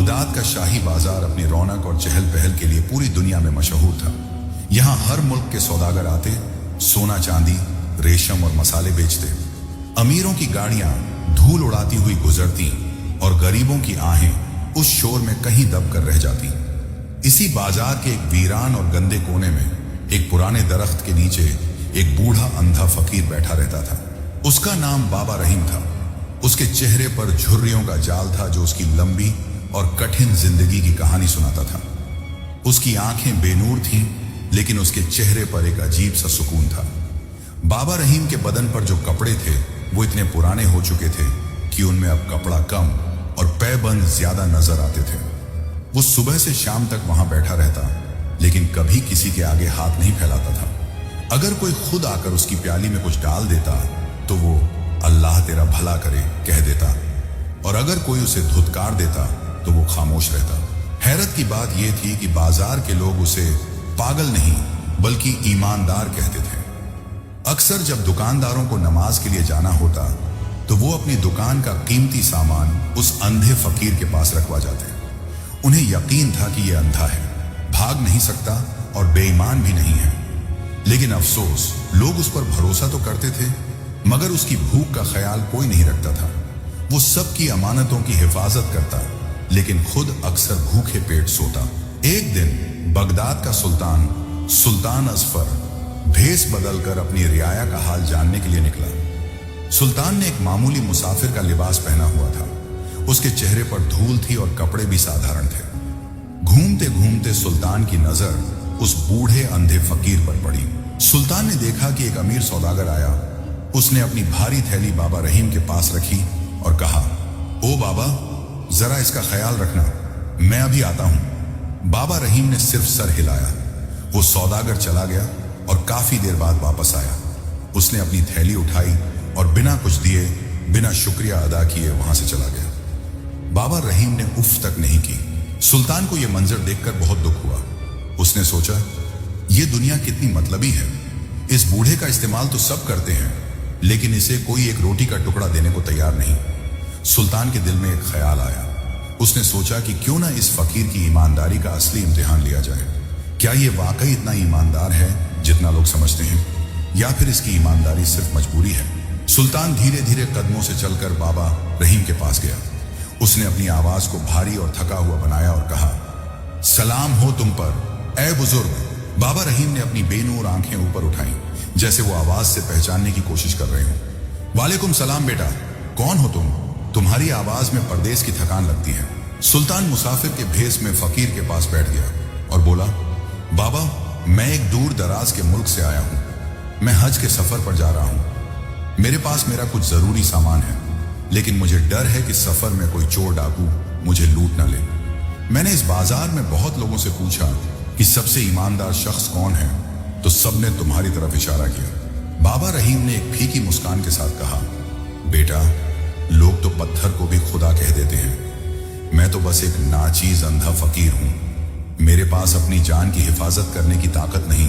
Baghdad का शाही बाजार अपनी रौनक और चहल पहल के लिए पूरी दुनिया में मशहूर था। यहाँ हर मुल्क के सौदागर आते, सोना चांदी, रेशम और मसाले बेचते। अमीरों की गाड़ियां धूल उड़ाती हुई गुजरती और गरीबों की आहें उस शोर में कहीं दब कर रह जाती। इसी बाजार के एक वीरान और गंदे कोने में एक पुराने दरख्त के नीचे एक बूढ़ा अंधा फकीर बैठा रहता था। उसका नाम बाबा रहीम था। उसके चेहरे पर झुर्रियों का जाल था जो उसकी लंबी और कठिन जिंदगी की कहानी सुनाता था। उसकी आंखें बेनूर थीं, लेकिन उसके चेहरे पर एक अजीब सा सुकून था। बाबा रहीम के बदन पर जो कपड़े थे वो इतने पुराने हो चुके थे कि उनमें अब कपड़ा कम और पैबंद ज्यादा नजर आते थे। वो सुबह से शाम तक वहां बैठा रहता, लेकिन कभी किसी के आगे हाथ नहीं फैलाता था। अगर कोई खुद आकर उसकी प्याली में कुछ डाल देता तो वो अल्लाह तेरा भला करे कह देता, और अगर कोई उसे धुतकार देता तो वो खामोश रहता। हैरत की बात यह थी कि बाजार के लोग उसे पागल नहीं बल्कि ईमानदार कहते थे। अक्सर जब दुकानदारों को नमाज के लिए जाना होता तो वो अपनी दुकान का कीमती सामान उस अंधे फकीर के पास रखवा जाते। उन्हें यकीन था कि यह अंधा है, भाग नहीं सकता और बेईमान भी नहीं है। लेकिन अफसोस, लोग उस पर भरोसा तो करते थे, मगर उसकी भूख का ख्याल कोई नहीं रखता था। वो सबकी अमानतों की हिफाजत करता, लेकिन खुद अक्सर भूखे पेट सोता। एक दिन बगदाद का सुल्तान अजफर भेस बदलकर अपनी रियाया का हाल जानने के लिए निकला। सुल्तान ने एक मामूली मुसाफिर का लिबास पहना हुआ था। उसके चेहरे पर धूल थी और कपड़े भी साधारण थे। घूमते घूमते सुल्तान की नजर उस बूढ़े अंधे फकीर पर पड़ी। सुल्तान ने देखा कि एक अमीर सौदागर आया। उसने अपनी भारी थैली बाबा रहीम के पास रखी और कहा, ओ बाबा, जरा इसका ख्याल रखना, मैं अभी आता हूं। बाबा रहीम ने सिर्फ सर हिलाया। वो सौदागर चला गया और काफी देर बाद वापस आया। उसने अपनी थैली उठाई और बिना कुछ दिए, बिना शुक्रिया अदा किए वहां से चला गया। बाबा रहीम ने उफ तक नहीं की। सुल्तान को यह मंजर देखकर बहुत दुख हुआ। उसने सोचा, यह दुनिया कितनी मतलबी है। इस बूढ़े का इस्तेमाल तो सब करते हैं, लेकिन इसे कोई एक रोटी का टुकड़ा देने को तैयार नहीं। सुल्तान के दिल में एक ख्याल आया। उसने सोचा कि क्यों ना इस फकीर की ईमानदारी का असली इम्तिहान लिया जाए। क्या ये वाकई इतना ईमानदार है जितना लोग समझते हैं, या फिर इसकी ईमानदारी सिर्फ मजबूरी है? सुल्तान धीरे धीरे कदमों से चलकर बाबा रहीम के पास गया। उसने अपनी आवाज को भारी और थका हुआ बनाया और कहा, सलाम हो तुम पर, ए बुजुर्ग। बाबा रहीम ने अपनी बेनूर आंखें ऊपर उठाई, जैसे वो आवाज से पहचानने की कोशिश कर रहे हो। वालेकुम सलाम बेटा, कौन हो तुम? तुम्हारी आवाज में परदेश की थकान लगती है। सुल्तान मुसाफिर के भेस में फकीर के पास बैठ गया और बोला, बाबा, मैं एक दूर दराज के मुल्क से आया हूं। मैं हज के सफर पर जा रहा हूं। मेरे पास मेरा कुछ जरूरी सामान है, लेकिन मुझे डर है कि सफर में कोई चोर डाकू मुझे लूट न ले। मैंने इस बाजार में बहुत लोगों से पूछा कि सबसे ईमानदार शख्स कौन है, तो सबने तुम्हारी तरफ इशारा किया। बाबा रहीम ने एक फीकी मुस्कान के साथ कहा, बेटा, लोग तो पत्थर को भी खुदा कह देते हैं। मैं तो बस एक नाचीज अंधा फकीर हूं। मेरे पास अपनी जान की हिफाजत करने की ताकत नहीं,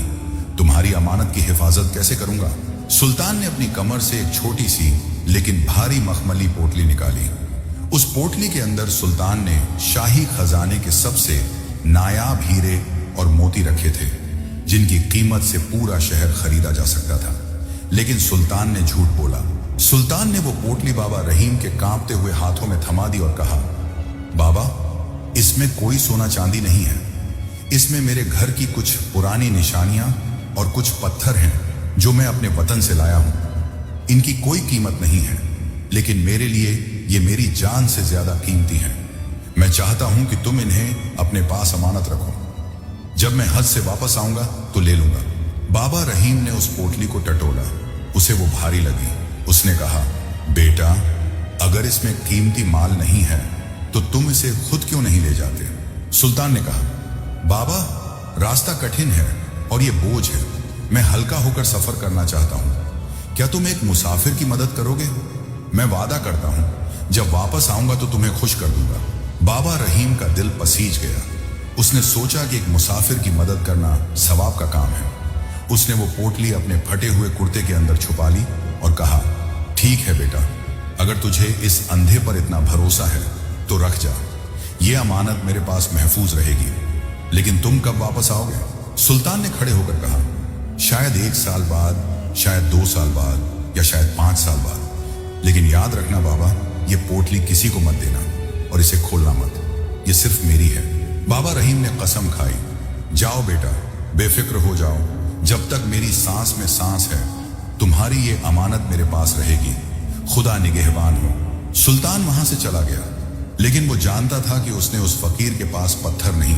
तुम्हारी अमानत की हिफाजत कैसे करूंगा? सुल्तान ने अपनी कमर से एक छोटी सी लेकिन भारी मखमली पोटली निकाली। उस पोटली के अंदर सुल्तान ने शाही खजाने के सबसे नायाब हीरे और मोती रखे थे, जिनकी कीमत से पूरा शहर खरीदा जा सकता था। लेकिन सुल्तान ने झूठ बोला। सुल्तान ने वो पोटली बाबा रहीम के कांपते हुए हाथों में थमा दी और कहा, बाबा, इसमें कोई सोना चांदी नहीं है। इसमें मेरे घर की कुछ पुरानी निशानियां और कुछ पत्थर हैं जो मैं अपने वतन से लाया हूं। इनकी कोई कीमत नहीं है, लेकिन मेरे लिए ये मेरी जान से ज्यादा कीमती है। मैं चाहता हूं कि तुम इन्हें अपने पास अमानत रखो। जब मैं हज से वापस आऊंगा तो ले लूंगा। बाबा रहीम ने उस पोटली को टटोला। उसे वो भारी लगी। उसने कहा, बेटा, अगर इसमें कीमती माल नहीं है तो तुम इसे खुद क्यों नहीं ले जाते? सुल्तान ने कहा, बाबा, रास्ता कठिन है और ये बोझ है। मैं हल्का होकर सफर करना चाहता हूं। क्या तुम एक मुसाफिर की मदद करोगे? मैं वादा करता हूं, जब वापस आऊंगा तो तुम्हें खुश कर दूंगा। बाबा रहीम का दिल पसीज गया। उसने सोचा कि एक मुसाफिर की मदद करना सवाब का काम है। उसने वो पोटली अपने फटे हुए कुर्ते के अंदर छुपा ली और कहा, ठीक है बेटा, अगर तुझे इस अंधे पर इतना भरोसा है तो रख जा। ये अमानत मेरे पास महफूज रहेगी, लेकिन तुम कब वापस आओगे? सुल्तान ने खड़े होकर कहा, शायद 1 साल बाद, शायद 2 साल बाद, या शायद 5 साल बाद। लेकिन याद रखना बाबा, ये पोटली किसी को मत देना और इसे खोलना मत, ये सिर्फ मेरी है। बाबा रहीम ने कसम खाई, जाओ बेटा, बेफिक्र हो जाओ, जब तक मेरी सांस में सांस है तुम्हारी ये अमानत मेरे पास रहेगी, खुदा निगहबान हो। सुल्तान वहां से चला गया, लेकिन वो जानता था कि उसने उस फकीर के पास पत्थर नहीं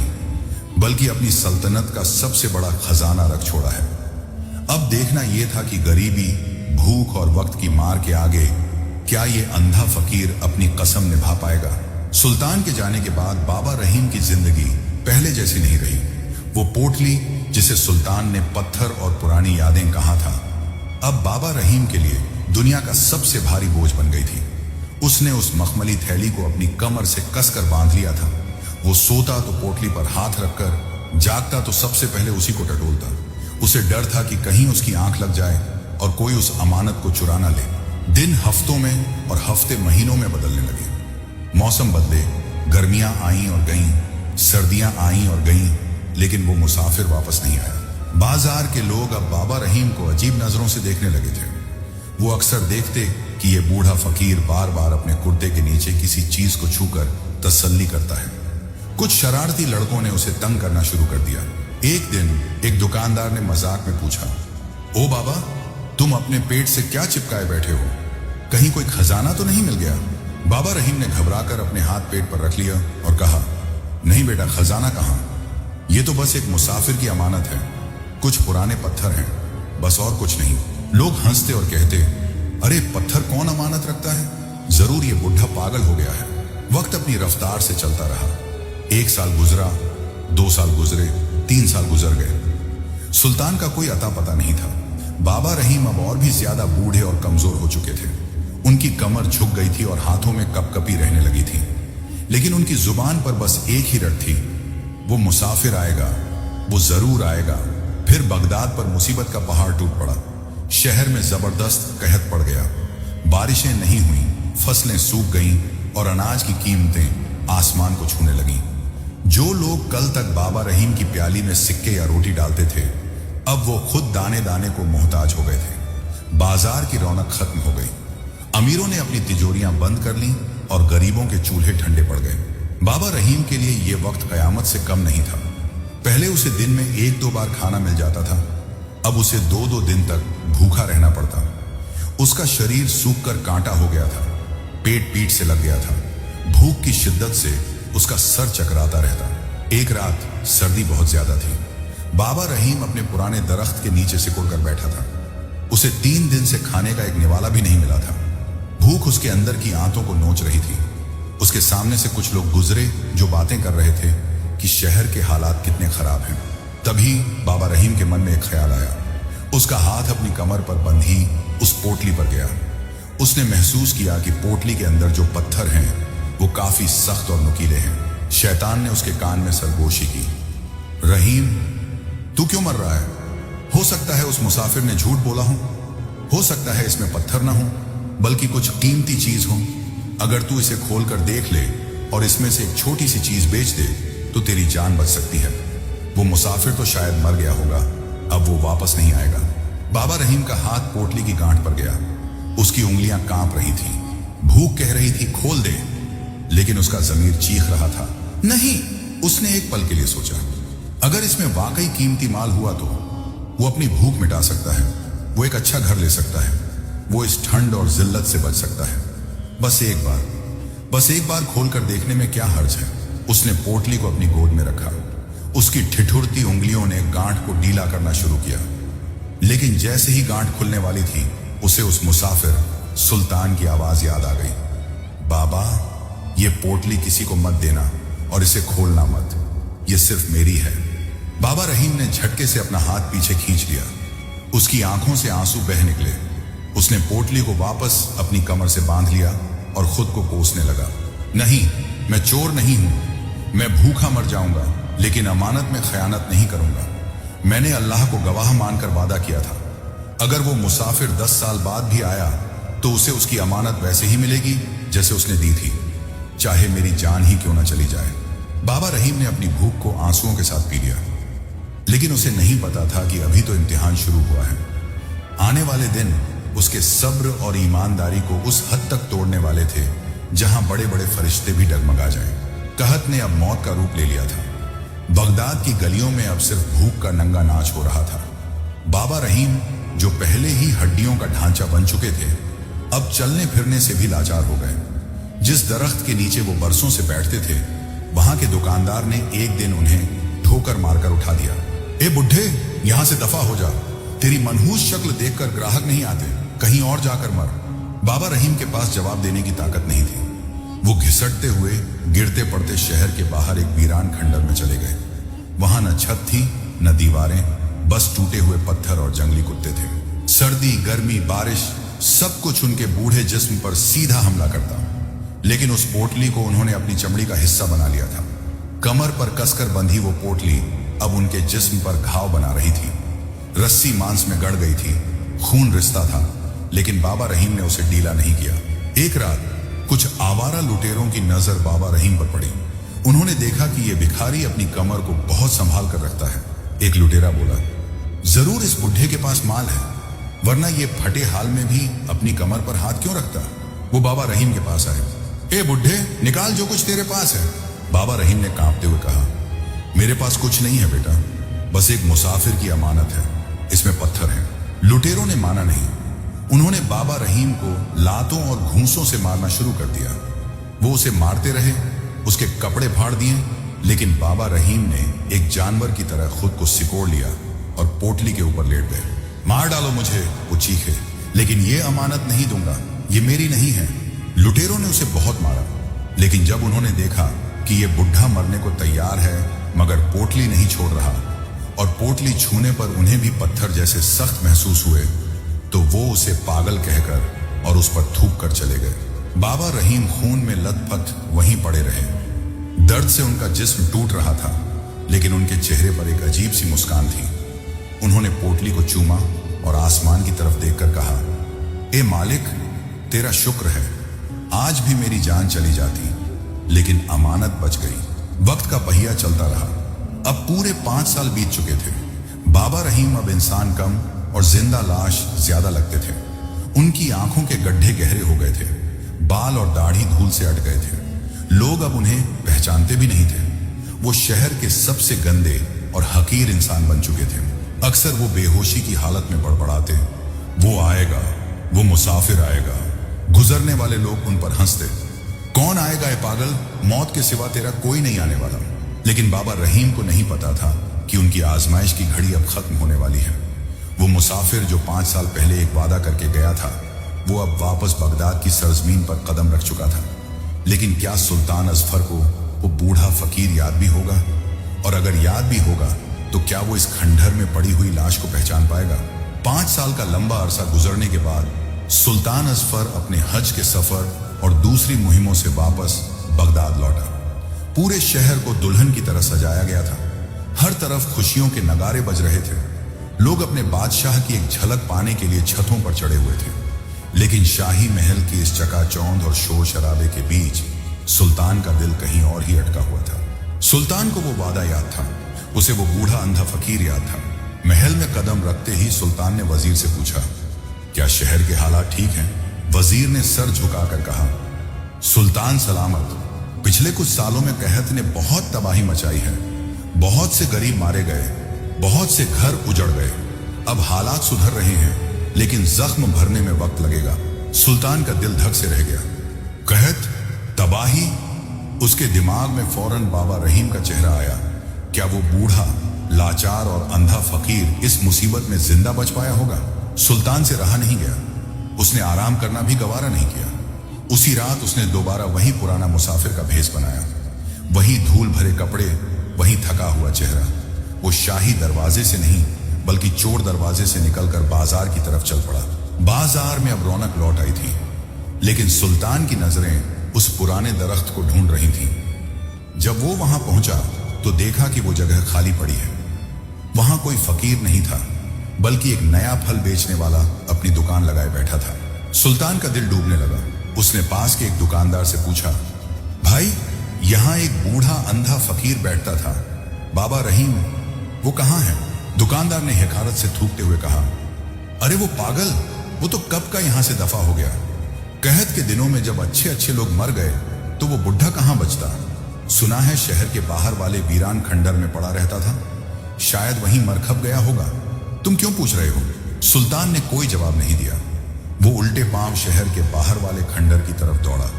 बल्कि अपनी सल्तनत का सबसे बड़ा खजाना रख छोड़ा है। अब देखना यह था कि गरीबी, भूख और वक्त की मार के आगे क्या ये अंधा फकीर अपनी कसम निभा पाएगा। सुल्तान के जाने के बाद बाबा रहीम की जिंदगी पहले जैसी नहीं रही। वो पोटली जिसे सुल्तान ने पत्थर और पुरानी यादें कहा था, अब बाबा रहीम के लिए दुनिया का सबसे भारी बोझ बन गई थी। उसने उस मखमली थैली को अपनी कमर से कसकर बांध लिया था। वो सोता तो पोटली पर हाथ रखकर, जागता तो सबसे पहले उसी को टटोलता। उसे डर था कि कहीं उसकी आंख लग जाए और कोई उस अमानत को चुरा ना ले। दिन हफ्तों में और हफ्ते महीनों में बदलने लगे। मौसम बदले, गर्मियां आईं और गईं, सर्दियां आईं और गईं, लेकिन वो मुसाफिर वापस नहीं आया। बाजार के लोग अब बाबा रहीम को अजीब नजरों से देखने लगे थे। वो अक्सर देखते कि ये बूढ़ा फकीर बार बार अपने कुर्ते के नीचे किसी चीज को छूकर तसल्ली करता है। कुछ शरारती लड़कों ने उसे तंग करना शुरू कर दिया। एक दिन एक दुकानदार ने मजाक में पूछा, ओ बाबा, तुम अपने पेट से क्या चिपकाए बैठे हो? कहीं कोई खजाना तो नहीं मिल गया? बाबा रहीम ने घबराकर अपने हाथ पेट पर रख लिया और कहा, नहीं बेटा, खजाना कहाँ, ये तो बस एक मुसाफिर की अमानत है। कुछ पुराने पत्थर हैं, बस और कुछ नहीं। लोग हंसते और कहते, अरे पत्थर कौन अमानत रखता है? जरूर ये बुढ़ा पागल हो गया है। वक्त अपनी रफ्तार से चलता रहा। 1 साल गुजरा, 2 साल गुजरे, 3 साल गुजर गए। सुल्तान का कोई अता पता नहीं था। बाबा रहीम अब और भी ज्यादा बूढ़े और कमजोर हो चुके थे। उनकी कमर झुक गई थी और हाथों में कपकपी रहने लगी थी। लेकिन उनकी जुबान पर बस एक ही रट थी, वो मुसाफिर आएगा, वो जरूर आएगा। फिर बगदाद पर मुसीबत का पहाड़ टूट पड़ा। शहर में जबरदस्त कहत पड़ गया। बारिशें नहीं हुई, फसलें सूख गईं और अनाज की कीमतें आसमान को छूने लगीं। जो लोग कल तक बाबा रहीम की प्याली में सिक्के या रोटी डालते थे, अब वो खुद दाने दाने को मोहताज हो गए थे। बाजार की रौनक खत्म हो गई। अमीरों ने अपनी तिजोरियां बंद कर लीं और गरीबों के चूल्हे ठंडे पड़ गए। बाबा रहीम के लिए यह वक्त कयामत से कम नहीं था। पहले उसे दिन में 1-2 बार खाना मिल जाता था, अब उसे 2-2 दिन तक भूखा रहना पड़ता। उसका शरीर सूख कर कांटा हो गया था, पेट पीठ से लग गया था। भूख की शिद्दत से उसका सर चकराता रहता। एक रात सर्दी बहुत ज्यादा थी। बाबा रहीम अपने पुराने दरख्त के नीचे सिकुड़ कर बैठा था। उसे 3 दिन से खाने का एक निवाला भी नहीं मिला था। भूख उसके अंदर की आंतों को नोच रही थी। उसके सामने से कुछ लोग गुजरे जो बातें कर रहे थे कि शहर के हालात कितने खराब हैं। तभी बाबा रहीम के मन में एक ख्याल आया। उसका हाथ अपनी कमर पर बंधी उस पोटली पर गया। उसने महसूस किया कि पोटली के अंदर जो पत्थर हैं वो काफी सख्त और नुकीले हैं। शैतान ने उसके कान में सरगोशी की, रहीम, तू क्यों मर रहा है? हो सकता है उस मुसाफिर ने झूठ बोला हो सकता है इसमें पत्थर ना हो बल्कि कुछ कीमती चीज हो। अगर तू इसे खोलकर देख ले और इसमें से एक छोटी सी चीज बेच दे तो तेरी जान बच सकती है। वो मुसाफिर तो शायद मर गया होगा, अब वो वापस नहीं आएगा। बाबा रहीम का हाथ पोटली की गांठ पर गया। उसकी उंगलियां कांप रही थी। भूख कह रही थी खोल दे, लेकिन उसका जमीर चीख रहा था नहीं। उसने एक पल के लिए सोचा, अगर इसमें वाकई कीमती माल हुआ तो वो अपनी भूख मिटा सकता है, वो एक अच्छा घर ले सकता है, वो इस ठंड और जिल्लत से बच सकता है। बस एक बार खोलकर देखने में क्या हर्ज है। उसने पोटली को अपनी गोद में रखा। उसकी ठिठुरती उंगलियों ने गांठ को ढीला करना शुरू किया। लेकिन जैसे ही गांठ खुलने वाली थी, उसे उस मुसाफिर सुल्तान की आवाज याद आ गई, बाबा, ये पोटली किसी को मत देना और इसे खोलना मत, ये सिर्फ मेरी है। बाबा रहीम ने झटके से अपना हाथ पीछे खींच लिया। उसकी आंखों से आंसू बह निकले। उसने पोटली को वापस अपनी कमर से बांध लिया और खुद को कोसने लगा। नहीं, मैं चोर नहीं हूं, मैं भूखा मर जाऊंगा लेकिन अमानत में खयानत नहीं करूंगा। मैंने अल्लाह को गवाह मानकर वादा किया था, अगर वो मुसाफिर 10 साल बाद भी आया तो उसे उसकी अमानत वैसे ही मिलेगी जैसे उसने दी थी। चाहे मेरी जान ही क्यों ना चली जाए। बाबा रहीम ने अपनी भूख को आंसुओं के साथ पी लिया, लेकिन उसे नहीं पता था कि अभी तो इम्तिहान शुरू हुआ है। आने वाले दिन उसके सब्र और ईमानदारी को उस हद तक तोड़ने वाले थे जहां बड़े बड़े फरिश्ते भी डगमगा जाएं। कहत ने अब मौत का रूप ले लिया था। बगदाद की गलियों में अब सिर्फ भूख का नंगा नाच हो रहा था। बाबा रहीम, जो पहले ही हड्डियों का ढांचा बन चुके थे, अब चलने फिरने से भी लाचार हो गए। जिस दरख्त के नीचे वो बरसों से बैठते थे, वहां के दुकानदार ने एक दिन उन्हें ठोकर मारकर उठा दिया। ए बुढ़े, यहां से दफा हो जा, तेरी मनहूस शक्ल देखकर ग्राहक नहीं आते, कहीं और जाकर मर। बाबा रहीम के पास जवाब देने की ताकत नहीं थी। वो घिसटते हुए गिरते पड़ते शहर के बाहर एक वीरान खंडर में चले गए। वहां न छत थी न दीवारें, बस टूटे हुए पत्थर और जंगली कुत्ते थे। सर्दी, गर्मी, बारिश, सब कुछ उनके बूढ़े जिस्म पर सीधा हमला करता, लेकिन उस पोटली को उन्होंने अपनी चमड़ी का हिस्सा बना लिया था। कमर पर कसकर बंधी वो पोटली अब उनके जिस्म पर घाव बना रही थी। रस्सी मांस में गड़ गई थी, खून रिसता था, लेकिन बाबा रहीम ने उसे ढीला नहीं किया। एक रात कुछ आवारा लुटेरों की नजर बाबा रहीम पर पड़ी। उन्होंने देखा कि यह भिखारी अपनी कमर को बहुत संभाल कर रखता है। एक लुटेरा बोला, जरूर इस बुढ़े के पास माल है, वरना ये फटे हाल में भी अपनी कमर पर हाथ क्यों रखता। वो बाबा रहीम के पास आए। ए बुढ़े, निकाल जो कुछ तेरे पास है। बाबा रहीम ने कांपते हुए कहा, मेरे पास कुछ नहीं है बेटा, बस एक मुसाफिर की अमानत है, इसमें पत्थर है। लुटेरों ने माना नहीं। उन्होंने बाबा रहीम को लातों और घूंसों से मारना शुरू कर दिया। वो उसे मारते रहे, उसके कपड़े फाड़ दिए, लेकिन बाबा रहीम ने एक जानवर की तरह खुद को सिकोड़ लिया और पोटली के ऊपर लेट गए। मार डालो मुझे, वो चीखे, लेकिन ये अमानत नहीं दूंगा, ये मेरी नहीं है। लुटेरों ने उसे बहुत मारा, लेकिन जब उन्होंने देखा कि ये बुढ़ा मरने को तैयार है मगर पोटली नहीं छोड़ रहा, और पोटली छूने पर उन्हें भी पत्थर जैसे सख्त महसूस हुए, तो वो उसे पागल कहकर और उस पर थूक कर चले गए। बाबा रहीम खून में लथपथ वहीं पड़े रहे। दर्द से उनका जिस्म टूट रहा था, लेकिन उनके चेहरे पर एक अजीब सी मुस्कान थी। उन्होंने पोटली को चूमा और आसमान की तरफ देखकर कहा, ए मालिक, तेरा शुक्र है, आज भी मेरी जान चली जाती, लेकिन अमानत बच गई। वक्त का पहिया चलता रहा। अब पूरे 5 साल बीत चुके थे। बाबा रहीम अब इंसान कम और जिंदा लाश ज्यादा लगते थे। उनकी आंखों के गड्ढे गहरे हो गए थे, बाल और दाढ़ी धूल से अट गए थे। लोग अब उन्हें पहचानते भी नहीं थे। वो शहर के सबसे गंदे और हकीर इंसान बन चुके थे। अक्सर वो बेहोशी की हालत में बड़बड़ाते, वो आएगा, वो मुसाफिर आएगा। गुजरने वाले लोग उन पर हंसते, कौन आएगा ए पागल, मौत के सिवा तेरा कोई नहीं आने वाला। लेकिन बाबा रहीम को नहीं पता था कि उनकी आजमाइश की घड़ी अब खत्म होने वाली है। वो मुसाफिर जो 5 साल पहले एक वादा करके गया था, वो अब वापस बगदाद की सरजमीन पर कदम रख चुका था। लेकिन क्या सुल्तान अजफर को वो बूढ़ा फकीर याद भी होगा? और अगर याद भी होगा तो क्या वो इस खंडहर में पड़ी हुई लाश को पहचान पाएगा? 5 साल का लंबा अरसा गुजरने के बाद सुल्तान अजफर अपने हज के सफर और दूसरी मुहिमों से वापस बगदाद लौटा। पूरे शहर को दुल्हन की तरह सजाया गया था। हर तरफ खुशियों के नगारे बज रहे थे। लोग अपने बादशाह की एक झलक पाने के लिए छतों पर चढ़े हुए थे। लेकिन शाही महल की इस चकाचौंध और शोर शराबे के बीच सुल्तान का दिल कहीं और ही अटका हुआ था। सुल्तान को वो वादा याद था, उसे वो बूढ़ा अंधा फकीर याद था। महल में कदम रखते ही सुल्तान ने वजीर से पूछा, क्या शहर के हालात ठीक हैं? वजीर ने सर झुकाकर कहा, सुल्तान सलामत। पिछले कुछ सालों में कहत ने बहुत तबाही मचाई है। बहुत से गरीब मारे गए, बहुत से घर उजड़ गए। अब हालात सुधर रहे हैं, लेकिन जख्म भरने में वक्त लगेगा। सुल्तान का दिल धक से रह गया। कहत, तबाही? उसके दिमाग में फौरन बाबा रहीम का चेहरा आया। क्या वो बूढ़ा, लाचार और अंधा फकीर इस मुसीबत में जिंदा बच पाया होगा? सुल्तान से रहा नहीं गया। उसने आराम करना भी गवारा नहीं किया। उसी रात उसने दोबारा वही पुराना मुसाफिर का भेष बनाया। वही धूल भरे कपड़े, वही थका हुआ चेहरा। वो शाही दरवाजे से नहीं बल्कि चोर दरवाजे से निकलकर बाजार की तरफ चल पड़ा। बाजार में अब रौनक लौट आई थी, लेकिन सुल्तान की नजरें उस पुराने दरख्त को ढूंढ रही थीं। जब वो वहां पहुंचा तो देखा कि वो जगह खाली पड़ी है। वहां कोई फकीर नहीं था, बल्कि एक नया फल बेचने वाला अपनी दुकान लगाए बैठा था। सुल्तान का दिल डूबने लगा। उसने पास के एक दुकानदार से पूछा, भाई, यहाँ एक बूढ़ा अंधा फकीर बैठता था, बाबा रहीम। वो कहाँ है? दुकानदार ने हकारत से थूकते हुए कहा। अरे वो पागल, वो तो कब का यहाँ से दफा हो गया। कहत के दिनों में जब अच्छे अच्छे लोग मर गए तो वो बुढ़ा कहाँ बचता। सुना है शहर के बाहर वाले वीरान खंडर में पड़ा रहता था, शायद वहीं मरखप गया होगा। तुम क्यों पूछ रहे हो? सुल्तान ने कोई जवाब नहीं दिया। वो उल्टे पांव शहर के बाहर वाले खंडर की तरफ दौड़ा।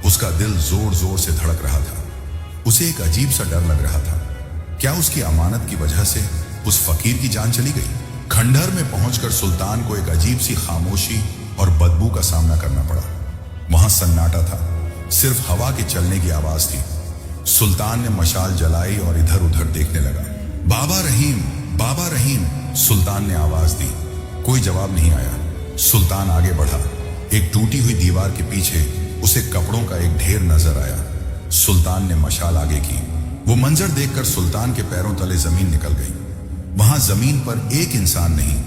उसका दिल जोर जोर से धड़क रहा था। उसे एक अजीब सा डर लग रहा था। क्या उसकी अमानत की वजह से उस फकीर की जान चली गई? खंडर में पहुंचकर सुल्तान को एक अजीब सी खामोशी और बदबू का सामना करना पड़ा। वहां सन्नाटा था, सिर्फ हवा के चलने की आवाज थी। सुल्तान ने मशाल जलाई और इधर उधर देखने लगा। बाबा रहीम, बाबा रहीम, सुल्तान ने आवाज दी। कोई जवाब नहीं आया। सुल्तान आगे बढ़ा। एक टूटी हुई दीवार के पीछे उसे कपड़ों का एक ढेर नजर आया। सुल्तान ने मशाल आगे की। वो मंजर देखकर सुल्तान के पैरों तले जमीन निकल गई। वहां जमीन पर एक इंसान नहीं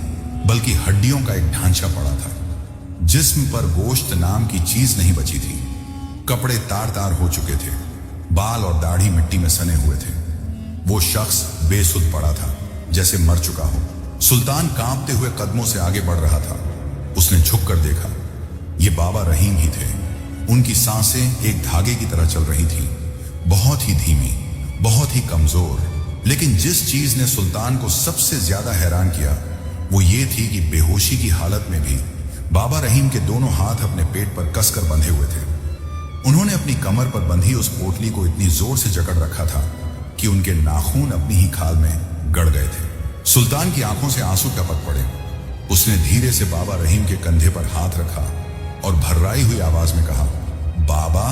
बल्कि हड्डियों का एक ढांचा पड़ा था। जिस्म पर गोश्त नाम की चीज नहीं बची थी। कपड़े तार तार हो चुके थे, बाल और दाढ़ी मिट्टी में सने हुए थे। वो शख्स बेसुध पड़ा था, जैसे मर चुका हो। सुल्तान कांपते हुए कदमों से आगे बढ़ रहा था। उसने झुककर देखा, ये बाबा रहीम ही थे। उनकी सांसें एक धागे की तरह चल रही थी, बहुत ही धीमी, बहुत ही कमजोर। लेकिन जिस चीज ने सुल्तान को सबसे ज्यादा हैरान किया वो ये थी कि बेहोशी की हालत में भी बाबा रहीम के दोनों हाथ अपने पेट पर कसकर बंधे हुए थे। उन्होंने अपनी कमर पर बंधी उस पोटली को इतनी जोर से जकड़ रखा था कि उनके नाखून अपनी ही खाल में गड़ गए थे। सुल्तान की आंखों से आंसू टपक पड़े। उसने धीरे से बाबा रहीम के कंधे पर हाथ रखा और भर्राई हुई आवाज में कहा, बाबा।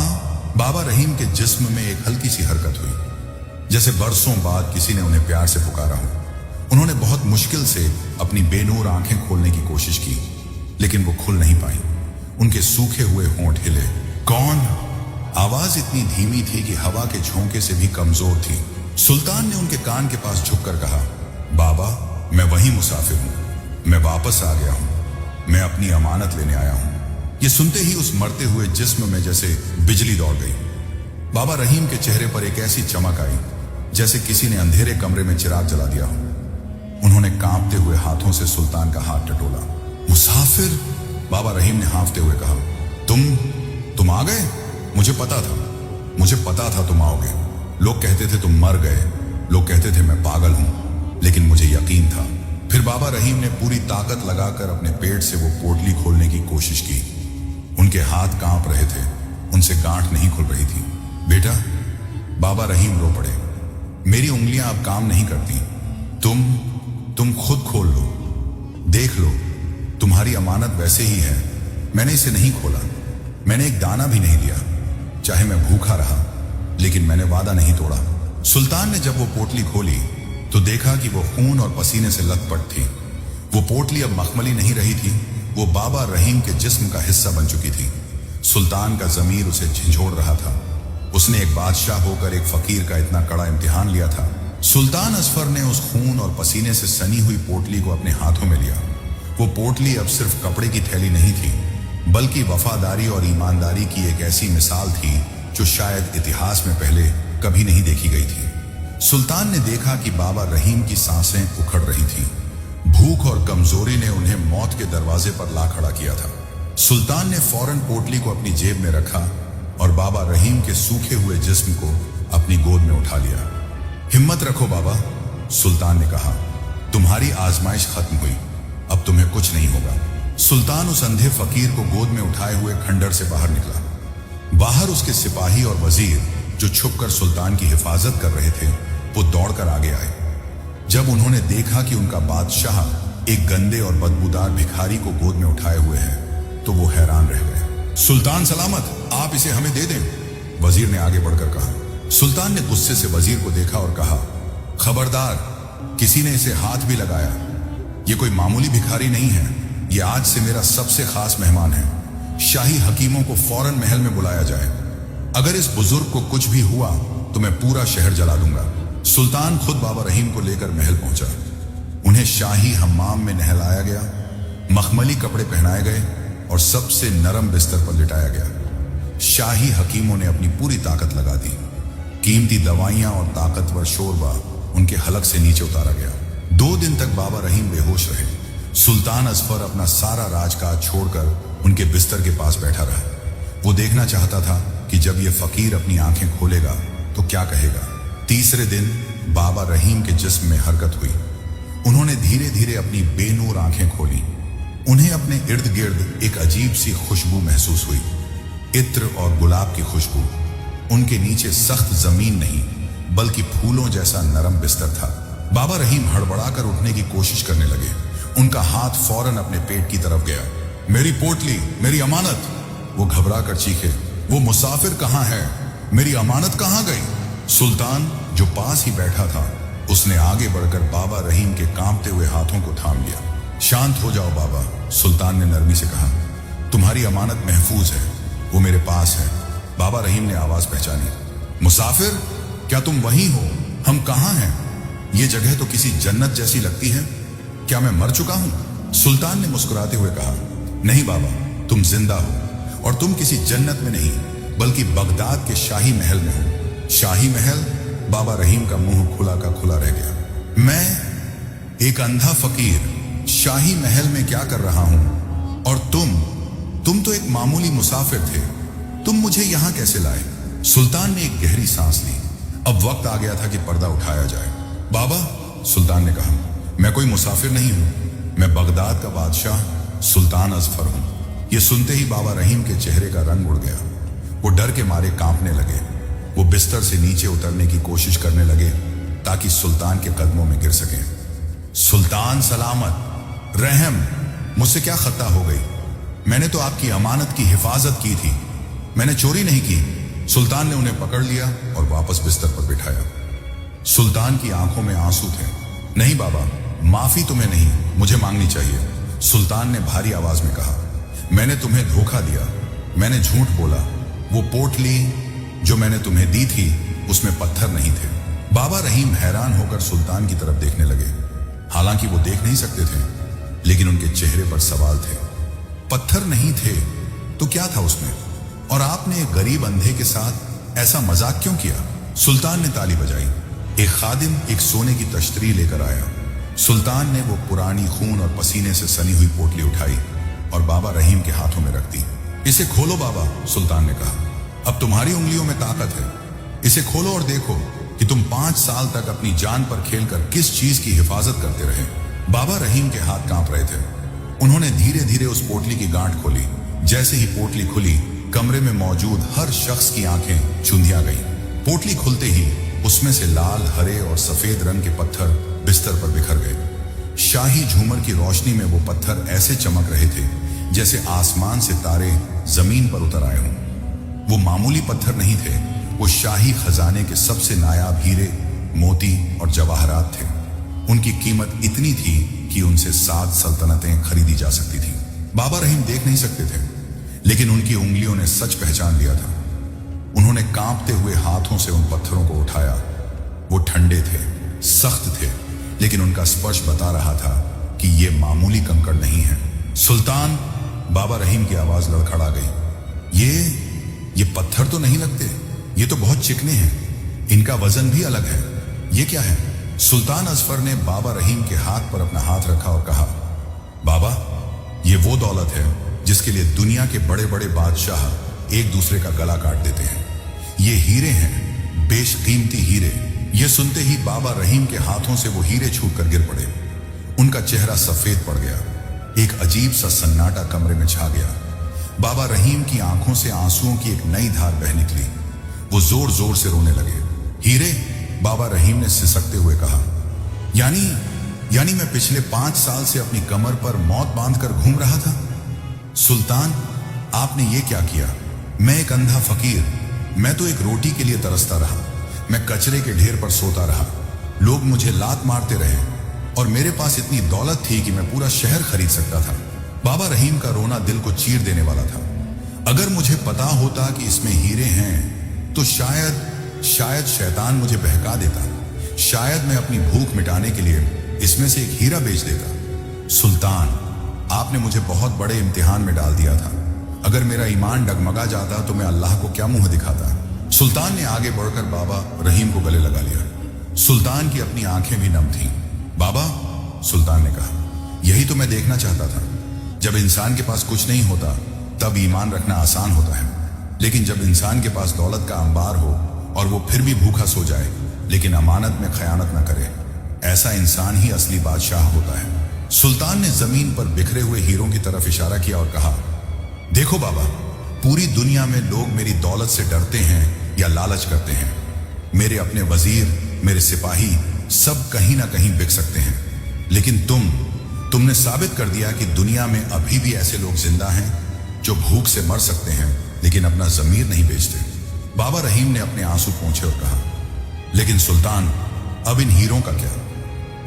बाबा रहीम के जिस्म में एक हल्की सी हरकत हुई, जैसे बरसों बाद किसी ने उन्हें प्यार से पुकारा हो। उन्होंने बहुत मुश्किल से अपनी बेनूर आंखें खोलने की कोशिश की, लेकिन वो खुल नहीं पाई। उनके सूखे हुए होंठ हिले। कौन? आवाज इतनी धीमी थी कि हवा के झोंके से भी कमजोर थी। सुल्तान ने उनके कान के पास झुककर कहा, बाबा, मैं वही मुसाफिर हूं। मैं वापस आ गया हूं। मैं अपनी अमानत लेने आया हूं। ये सुनते ही उस मरते हुए जिस्म में जैसे बिजली दौड़ गई। बाबा रहीम के चेहरे पर एक ऐसी चमक आई जैसे किसी ने अंधेरे कमरे में चिराग जला दिया हो। उन्होंने कांपते हुए हाथों से सुल्तान का हाथ टटोला। मुसाफिर? बाबा रहीम ने हाँफते हुए कहा, तुम आ गए? मुझे पता था तुम आओगे। लोग कहते थे तुम मर गए, लोग कहते थे मैं पागल हूं, लेकिन मुझे यकीन था। फिर बाबा रहीम ने पूरी ताकत लगाकर अपने पेट से वो पोटली खोलने की कोशिश की। उनके हाथ कांप रहे थे, उनसे गांठ नहीं खुल रही थी। बेटा, बाबा रहीम रो पड़े, मेरी उंगलियां अब काम नहीं करती। तुम खुद खोल लो, देख लो, तुम्हारी अमानत वैसे ही है। मैंने इसे नहीं खोला, मैंने एक दाना भी नहीं लिया, चाहे मैं भूखा रहा, लेकिन मैंने वादा नहीं तोड़ा। सुल्तान ने जब वो पोटली खोली तो देखा कि वो खून और पसीने से लथपथ थी। वो पोटली अब मखमली नहीं रही थी, वो बाबा रहीम के जिस्म का हिस्सा बन चुकी थी। सुल्तान का जमीर उसे झंझोड़ रहा था। उसने एक बादशाह होकर एक फकीर का इतना कड़ा इम्तिहान लिया था। सुल्तान असफर ने उस खून और पसीने से सनी हुई पोटली को अपने हाथों में लिया। वो पोटली अब सिर्फ कपड़े की थैली नहीं थी, बल्कि वफादारी और ईमानदारी की एक ऐसी मिसाल थी जो शायद इतिहास में पहले कभी नहीं देखी गई थी। सुल्तान ने देखा कि बाबा रहीम की सांसें उखड़ रही थी। भूख और कमजोरी ने उन्हें मौत के दरवाजे पर ला खड़ा किया था। सुल्तान ने फौरन पोटली को अपनी जेब में रखा और बाबा रहीम के सूखे हुए जिस्म को अपनी गोद में उठा लिया। हिम्मत रखो बाबा, सुल्तान ने कहा, तुम्हारी आजमाइश खत्म हुई, अब तुम्हें कुछ नहीं होगा। सुल्तान उस अंधे फकीर को गोद में उठाए हुए खंडर से बाहर निकला। बाहर उसके सिपाही और वजीर जो छुपकर सुल्तान की हिफाजत कर रहे थे, वो दौड़कर आगे आए। जब उन्होंने देखा कि उनका बादशाह एक गंदे और बदबूदार भिखारी को गोद में उठाए हुए है तो वो हैरान रह गए। सुल्तान सलामत, आप इसे हमें दे दें, वजीर ने आगे बढ़कर कहा। सुल्तान ने गुस्से से वजीर को देखा और कहा, खबरदार, किसी ने इसे हाथ भी लगाया। ये कोई मामूली भिखारी नहीं है, ये आज से मेरा सबसे खास मेहमान है। शाही हकीमों को फौरन महल में बुलाया जाए। अगर इस बुजुर्ग को कुछ भी हुआ तो मैं पूरा शहर जला दूंगा। सुल्तान खुद बाबा रहीम को लेकर महल पहुंचा। उन्हें शाही हम्माम में नहलाया गया, मखमली कपड़े पहनाए गए और सबसे नरम बिस्तर पर लिटाया गया। शाही हकीमों ने अपनी पूरी ताकत लगा दी। कीमती दवाइयां और ताकतवर शोरबा उनके हलक से नीचे उतारा गया। 2 दिन तक बाबा रहीम बेहोश रहे। सुल्तान अजफर अपना सारा राजकाज छोड़कर उनके बिस्तर के पास बैठा रहा। वो देखना चाहता था कि जब ये फकीर अपनी आंखें खोलेगा तो क्या कहेगा। तीसरे दिन बाबा रहीम के जिस्म में हरकत हुई। उन्होंने धीरे धीरे अपनी बेनूर आंखें खोली। उन्हें अपने इर्द गिर्द एक अजीब सी खुशबू महसूस हुई, इत्र और गुलाब की खुशबू। उनके नीचे सख्त जमीन नहीं बल्कि फूलों जैसा नरम बिस्तर था। बाबा रहीम हड़बड़ाकर उठने की कोशिश करने लगे। उनका हाथ फौरन अपने पेट की तरफ गया। मेरी पोटली, मेरी अमानत! वो घबरा कर चीखे। वो मुसाफिर कहाँ है? मेरी अमानत कहाँ गई? सुल्तान जो पास ही बैठा था उसने आगे बढ़कर बाबा रहीम के कांपते हुए हाथों को थाम लिया। शांत हो जाओ बाबा, सुल्तान ने नरमी से कहा। तुम्हारी अमानत महफूज है, वो मेरे पास है। बाबा रहीम ने आवाज पहचानी। मुसाफिर, क्या तुम वही हो? हम कहाँ हैं? ये जगह तो किसी जन्नत जैसी लगती है। क्या मैं मर चुका हूं? सुल्तान ने मुस्कुराते हुए कहा। नहीं बाबा, तुम जिंदा हो और तुम किसी जन्नत में नहीं बल्कि बगदाद के शाही महल में हो। शाही महल? बाबा रहीम का मुंह खुला का खुला रह गया। मैं एक अंधा फकीर शाही महल में क्या कर रहा हूं? और तुम तो एक मामूली मुसाफिर थे। तुम मुझे यहां कैसे लाए? सुल्तान ने एक गहरी सांस ली। अब वक्त आ गया था कि पर्दा उठाया जाए। बाबा, सुल्तान ने कहा, मैं कोई मुसाफिर नहीं हूं। मैं बगदाद का बादशाह सुल्तान अजफर हूं। यह सुनते ही बाबा रहीम के चेहरे का रंग उड़ गया। वो डर के मारे कांपने लगे। वो बिस्तर से नीचे उतरने की कोशिश करने लगे ताकि सुल्तान के कदमों में गिर सकें। सुल्तान सलामत! रहम, मुझसे क्या खता हो गई? मैंने तो आपकी अमानत की हिफाजत की थी। मैंने चोरी नहीं की। सुल्तान ने उन्हें पकड़ लिया और वापस बिस्तर पर बिठाया। सुल्तान की आंखों में आंसू थे। नहीं बाबा, माफी तुम्हें नहीं, मुझे मांगनी चाहिए। सुल्तान ने भारी आवाज में कहा। मैंने तुम्हें धोखा दिया, मैंने झूठ बोला। वो पोटली जो मैंने तुम्हें दी थी उसमें पत्थर नहीं थे। बाबा रहीम हैरान होकर सुल्तान की तरफ देखने लगे। हालांकि वो देख नहीं सकते थे, लेकिन उनके चेहरे पर सवाल थे। पत्थर नहीं थे तो क्या था उसमें? और आपने एक गरीब अंधे के साथ ऐसा मजाक क्यों किया? सुल्तान ने ताली बजाई। एक खादिम एक सोने की तश्तरी लेकर आया। सुल्तान ने वो पुरानी खून और पसीने से सनी हुई पोटली उठाई और बाबा रहीम के हाथों में रख दी। इसे खोलो बाबा, सुल्तान ने कहा। अब तुम्हारी उंगलियों में ताकत है। इसे खोलो और देखो कि तुम 5 साल तक अपनी जान पर खेलकर किस चीज की हिफाजत करते रहे। बाबा रहीम के हाथ कांप रहे थे। उन्होंने धीरे धीरे उस पोटली की गांठ खोली। जैसे ही पोटली खुली, कमरे में मौजूद हर शख्स की आंखें चुंधिया गईं। पोटली खुलते ही उसमें से लाल, हरे और सफेद रंग के पत्थर बिस्तर पर बिखर गए। शाही झूमर की रोशनी में वो पत्थर ऐसे चमक रहे थे जैसे आसमान से तारे जमीन पर उतर आए हों। वो मामूली पत्थर नहीं थे, वो शाही खजाने के सबसे नायाब हीरे, मोती और जवाहरात थे। उनकी कीमत इतनी थी कि उनसे 7 सल्तनतें खरीदी जा सकती थी। बाबा रहीम देख नहीं सकते थे, लेकिन उनकी उंगलियों ने सच पहचान लिया था। उन्होंने कांपते हुए हाथों से उन पत्थरों को उठाया। वो ठंडे थे, सख्त थे, लेकिन उनका स्पर्श बता रहा था कि ये मामूली कंकड़ नहीं है। सुल्तान, बाबा रहीम की आवाज लड़खड़ा गई। ये पत्थर तो नहीं लगते, ये तो बहुत चिकने हैं। इनका वजन भी अलग है। ये क्या है? सुल्तान अजफर ने बाबा रहीम के हाथ पर अपना हाथ रखा और कहा, बाबा, ये वो दौलत है जिसके लिए दुनिया के बड़े बड़े बादशाह एक दूसरे का गला काट देते हैं। ये हीरे हैं, बेशकीमती हीरे। ये सुनते ही बाबा रहीम के हाथों से वो हीरे छूटकर गिर पड़े। उनका चेहरा सफेद पड़ गया। एक अजीब सा सन्नाटा कमरे में छा गया। बाबा रहीम की आंखों से आंसुओं की एक नई धार बह निकली। वो जोर जोर से रोने लगे। हीरे? बाबा रहीम ने सिसकते हुए कहा। यानी मैं पिछले 5 साल से अपनी कमर पर मौत बांधकर घूम रहा था? सुल्तान, आपने ये क्या किया? मैं एक अंधा फकीर, मैं तो एक रोटी के लिए तरसता रहा। मैं कचरे के ढेर पर सोता रहा। लोग मुझे लात मारते रहे और मेरे पास इतनी दौलत थी कि मैं पूरा शहर खरीद सकता था। बाबा रहीम का रोना दिल को चीर देने वाला था। अगर मुझे पता होता कि इसमें हीरे हैं तो शायद शैतान मुझे बहका देता। शायद मैं अपनी भूख मिटाने के लिए इसमें से एक हीरा बेच देता। सुल्तान, आपने मुझे बहुत बड़े इम्तिहान में डाल दिया था। अगर मेरा ईमान डगमगा जाता तो मैं अल्लाह को क्या मुंह दिखाता। सुल्तान ने आगे बढ़कर बाबा रहीम को गले लगा लिया। सुल्तान की अपनी आंखें भी नम थीं। बाबा, सुल्तान ने कहा, यही तो मैं देखना चाहता था। जब इंसान के पास कुछ नहीं होता तब ईमान रखना आसान होता है, लेकिन जब इंसान के पास दौलत का अंबार हो और वो फिर भी भूखा सो जाए लेकिन अमानत में खयानत न करे, ऐसा इंसान ही असली बादशाह होता है। सुल्तान ने जमीन पर बिखरे हुए हीरों की तरफ इशारा किया और कहा, देखो बाबा, पूरी दुनिया में लोग मेरी दौलत से डरते हैं या लालच करते हैं। मेरे अपने वजीर, मेरे सिपाही सब कहीं ना कहीं बिक सकते हैं, लेकिन तुमने साबित कर दिया कि दुनिया में अभी भी ऐसे लोग जिंदा हैं जो भूख से मर सकते हैं लेकिन अपना जमीर नहीं बेचते। बाबा रहीम ने अपने आंसू पोंछे और कहा, लेकिन सुल्तान, अब इन हीरों का क्या?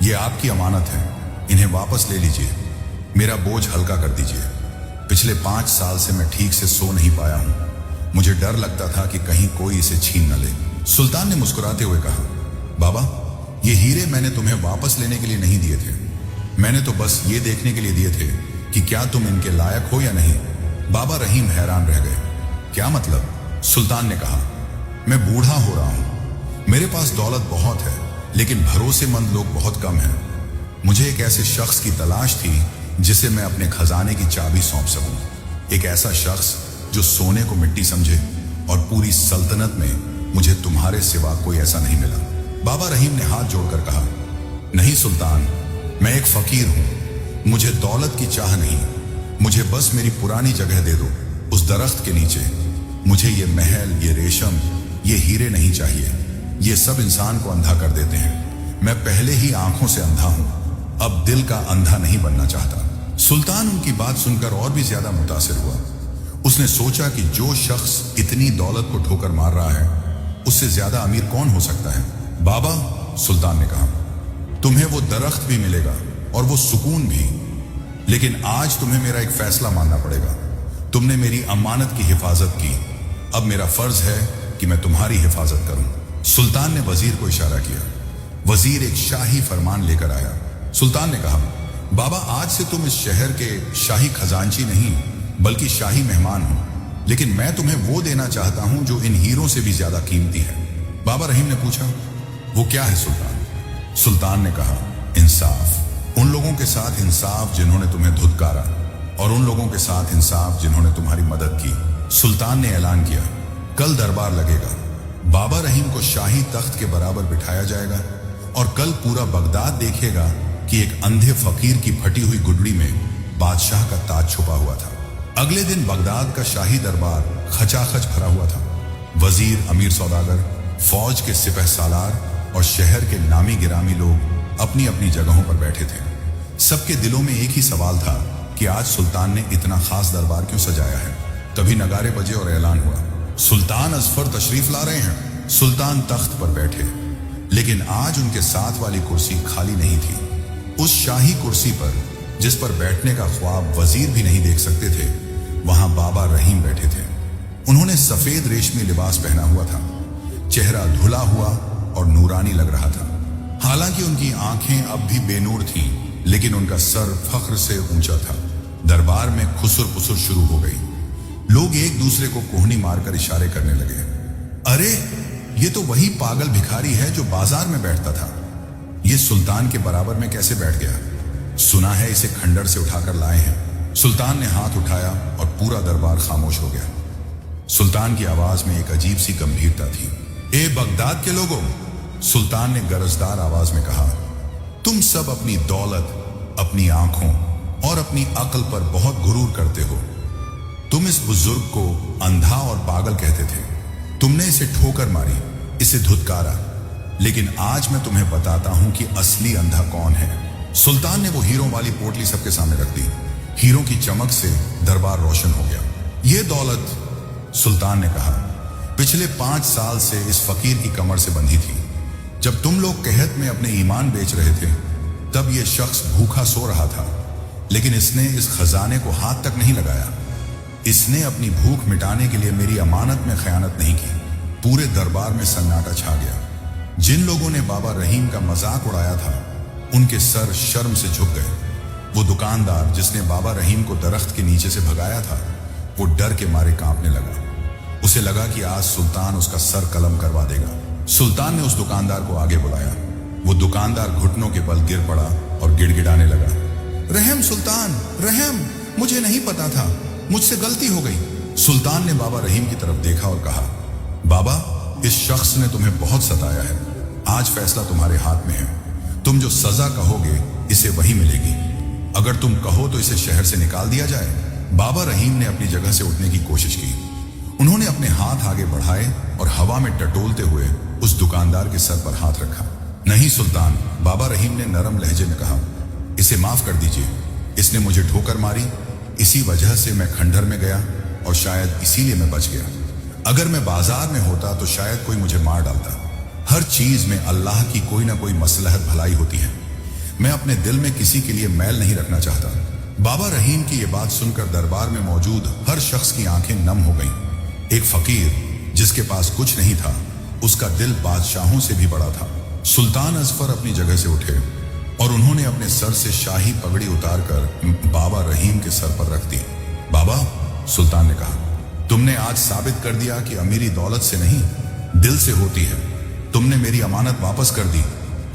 ये आपकी अमानत है, इन्हें वापस ले लीजिए, मेरा बोझ हल्का कर दीजिए। पिछले 5 साल से मैं ठीक से सो नहीं पाया हूं। मुझे डर लगता था कि कहीं कोई इसे छीन न ले। सुल्तान ने मुस्कुराते हुए कहा, बाबा, ये हीरे मैंने तुम्हें वापस लेने के लिए नहीं दिए थे। मैंने तो बस ये देखने के लिए दिए थे कि क्या तुम इनके लायक हो या नहीं। बाबा रहीम हैरान रह गए। क्या मतलब? सुल्तान ने कहा, मैं बूढ़ा हो रहा हूं, मेरे पास दौलत बहुत है लेकिन भरोसेमंद लोग बहुत कम हैं। मुझे एक ऐसे शख्स की तलाश थी जिसे मैं अपने खजाने की चाबी सौंप सकूं। एक ऐसा शख्स जो सोने को मिट्टी समझे, और पूरी सल्तनत में मुझे तुम्हारे सिवा कोई ऐसा नहीं मिला। बाबा रहीम ने हाथ जोड़कर कहा, नहीं सुल्तान, मैं एक फकीर हूं, मुझे दौलत की चाह नहीं, मुझे बस मेरी पुरानी जगह दे दो, उस दरख्त के नीचे। मुझे ये महल, ये रेशम, ये हीरे नहीं चाहिए, ये सब इंसान को अंधा कर देते हैं। मैं पहले ही आंखों से अंधा हूं, अब दिल का अंधा नहीं बनना चाहता। सुल्तान उनकी बात सुनकर और भी ज्यादा मुतासिर हुआ। उसने सोचा कि जो शख्स इतनी दौलत को ठोकर मार रहा है उससे ज्यादा अमीर कौन हो सकता है। बाबा, सुल्तान ने कहा, तुम्हें वो दरख्त भी मिलेगा और वो सुकून भी, लेकिन आज तुम्हें मेरा एक फैसला मानना पड़ेगा। तुमने मेरी अमानत की हिफाजत की, अब मेरा फर्ज है कि मैं तुम्हारी हिफाजत करूं। सुल्तान ने वजीर को इशारा किया। वजीर एक शाही फरमान लेकर आया। सुल्तान ने कहा, बाबा, आज से तुम इस शहर के शाही खजांची नहीं बल्कि शाही मेहमान हो, लेकिन मैं तुम्हें वो देना चाहता हूं जो इन हीरों से भी ज्यादा कीमती है। बाबा रहीम ने पूछा, वो क्या है सुल्तान? सुल्तान ने कहा, इंसाफ। उन लोगों के साथ इंसाफ जिन्होंने तुम्हें धुतकारा, और उन लोगों के साथ इंसाफ जिन्होंने तुम्हारी मदद की। सुल्तान ने ऐलान किया, कल दरबार लगेगा, बाबा रहीम को शाही तख्त के बराबर बिठाया जाएगा, और कल पूरा बगदाद देखेगा कि एक अंधे फकीर की फटी हुई गुडड़ी में बादशाह का ताज छुपा हुआ था। अगले दिन बगदाद का शाही दरबार खचाखच भरा हुआ था। वजीर, अमीर सौदागर, फौज के सिपह सालार और शहर के नामी गिरामी लोग अपनी अपनी जगहों पर बैठे थे। सबके दिलों में एक ही सवाल था कि आज सुल्तान ने इतना खास दरबार क्यों सजाया है। तभी नगारे बजे और ऐलान हुआ, सुल्तान अजफर तशरीफ ला रहे हैं। सुल्तान तख्त पर बैठे, लेकिन आज उनके साथ वाली कुर्सी खाली नहीं थी। उस शाही कुर्सी पर, जिस पर बैठने का ख्वाब वजीर भी नहीं देख सकते थे, वहां बाबा रहीम बैठे थे। उन्होंने सफेद रेशमी लिबास पहना हुआ था, चेहरा धुला हुआ और नूरानी लग रहा था। हालांकि उनकी आंखें अब भी बेनूर थीं, लेकिन उनका सर फख्र से ऊंचा था। दरबार में खुसुर पुसुर शुरू हो गई। लोग एक दूसरे को कोहनी मारकर इशारे करने लगे। अरे, ये तो वही पागल भिखारी है जो बाजार में बैठता था। ये सुल्तान के बराबर में कैसे बैठ गया? सुना है इसे खंडर से उठाकर लाए हैं। सुल्तान ने हाथ उठाया और पूरा दरबार खामोश हो गया। सुल्तान की आवाज में एक अजीब सी गंभीरता थी। ए बगदाद के लोगों, सुल्तान ने गरजदार आवाज में कहा, तुम सब अपनी दौलत, अपनी आंखों और अपनी अक्ल पर बहुत गुरूर करते हो। तुम इस बुजुर्ग को अंधा और पागल कहते थे। तुमने इसे ठोकर मारी, इसे धुतकारा, लेकिन आज मैं तुम्हें बताता हूं कि असली अंधा कौन है। सुल्तान ने वो हीरों वाली पोटली सबके सामने रख दी। हीरों की चमक से दरबार रोशन हो गया। ये दौलत, सुल्तान ने कहा, पिछले 5 साल से इस फकीर की कमर से बंधी थी। जब तुम लोग कहत में अपने ईमान बेच रहे थे, तब यह शख्स भूखा सो रहा था, लेकिन इसने इस खजाने को हाथ तक नहीं लगाया। इसने अपनी भूख मिटाने के लिए मेरी अमानत में खयानत नहीं की। पूरे दरबार में सन्नाटा छा गया। जिन लोगों ने बाबा रहीम का मजाक उड़ाया था, उनके सर शर्म से झुक गए। वो दुकानदार जिसने बाबा रहीम को दरख्त के नीचे से भगाया था, वो डर के मारे कांपने लगा। उसे लगा कि आज सुल्तान उसका सर कलम करवा देगा। सुल्तान ने उस दुकानदार को आगे बुलाया। वो दुकानदार घुटनों के बल गिर पड़ा और गिड़गिड़ाने लगा, रहम सुल्तान, रहम, मुझे नहीं पता था, मुझसे गलती हो गई। सुल्तान ने बाबा रहीम की तरफ देखा और कहा, बाबा, इस शख्स ने तुम्हें बहुत सताया है। आज फैसला तुम्हारे हाथ में है। तुम जो सजा कहोगे इसे वही मिलेगी। अगर तुम कहो तो इसे शहर से निकाल दिया जाए। बाबा रहीम ने अपनी जगह से उठने की कोशिश की। उन्होंने अपने हाथ आगे बढ़ाए और हवा में टटोलते हुए उस दुकानदार के सर पर हाथ रखा। नहीं सुल्तान, बाबा रहीम ने नरम लहजे में कहा, इसे माफ कर दीजिए। इसने मुझे ठोकर मारी, इसी वजह से मैं खंडहर में गया और शायद इसीलिए मैं बच गया। अगर मैं बाजार में होता तो शायद कोई मुझे मार डालता। हर चीज में अल्लाह की कोई ना कोई मसलहत भलाई होती है। मैं अपने दिल में किसी के लिए मैल नहीं रखना चाहता। बाबा रहीम की ये बात सुनकर दरबार में मौजूद हर शख्स की आंखें नम हो गईं। एक फकीर जिसके पास कुछ नहीं था, उसका दिल बादशाहों से भी बड़ा था। सुल्तान अजफर अपनी जगह से उठे और उन्होंने अपने सर से शाही पगड़ी उतारकर बाबा रहीम के सर पर रख दी। बाबा, सुल्तान ने कहा, तुमने आज साबित कर दिया कि अमीरी दौलत से नहीं, दिल से होती है। तुमने मेरी अमानत वापस कर दी,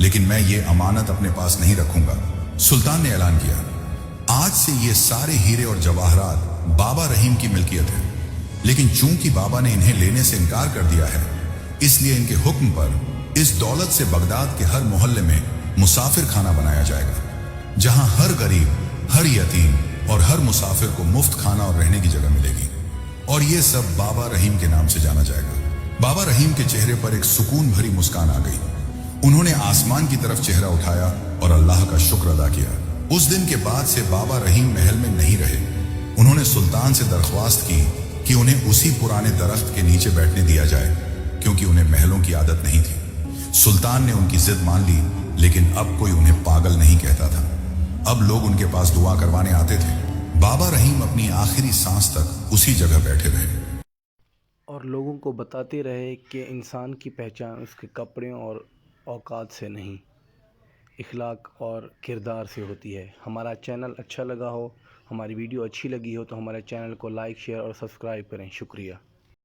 लेकिन मैं ये अमानत अपने पास नहीं रखूंगा। सुल्तान ने ऐलान किया, आज से ये सारे हीरे और जवाहरात बाबा रहीम की मिल्कियत है। लेकिन चूंकि बाबा ने इन्हें लेने से इनकार कर दिया है, इसलिए इनके हुक्म पर इस दौलत से बगदाद के हर मोहल्ले में मुसाफिर खाना बनाया जाएगा, जहां हर गरीब, हर यतीम और हर मुसाफिर को मुफ्त खाना और रहने की जगह मिलेगी। और ये सब बाबा रहीम के नाम से जाना जाएगा। बाबा रहीम के चेहरे पर एक सुकून भरी मुस्कान आ गई। उन्होंने आसमान की तरफ चेहरा उठाया और अल्लाह का शुक्र अदा किया। उस दिन के बाद से बाबा रहीम महल में नहीं रहे। उन्होंने सुल्तान से दरख्वास्त की कि उन्हें उसी पुराने दरख्त के नीचे बैठने दिया जाए, क्योंकि उन्हें महलों की आदत नहीं थी। सुल्तान ने उनकी जिद मान ली, लेकिन अब कोई उन्हें पागल नहीं कहता था। अब लोग उनके पास दुआ करवाने आते थे। बाबा रहीम अपनी आखिरी सांस तक उसी जगह बैठे रहे और लोगों को बताते रहे कि इंसान की पहचान उसके कपड़े और औकात से नहीं, इखलाक और किरदार से होती है। हमारा चैनल अच्छा लगा हो, हमारी वीडियो अच्छी लगी हो तो हमारे चैनल को लाइक, शेयर और सब्सक्राइब करें। शुक्रिया।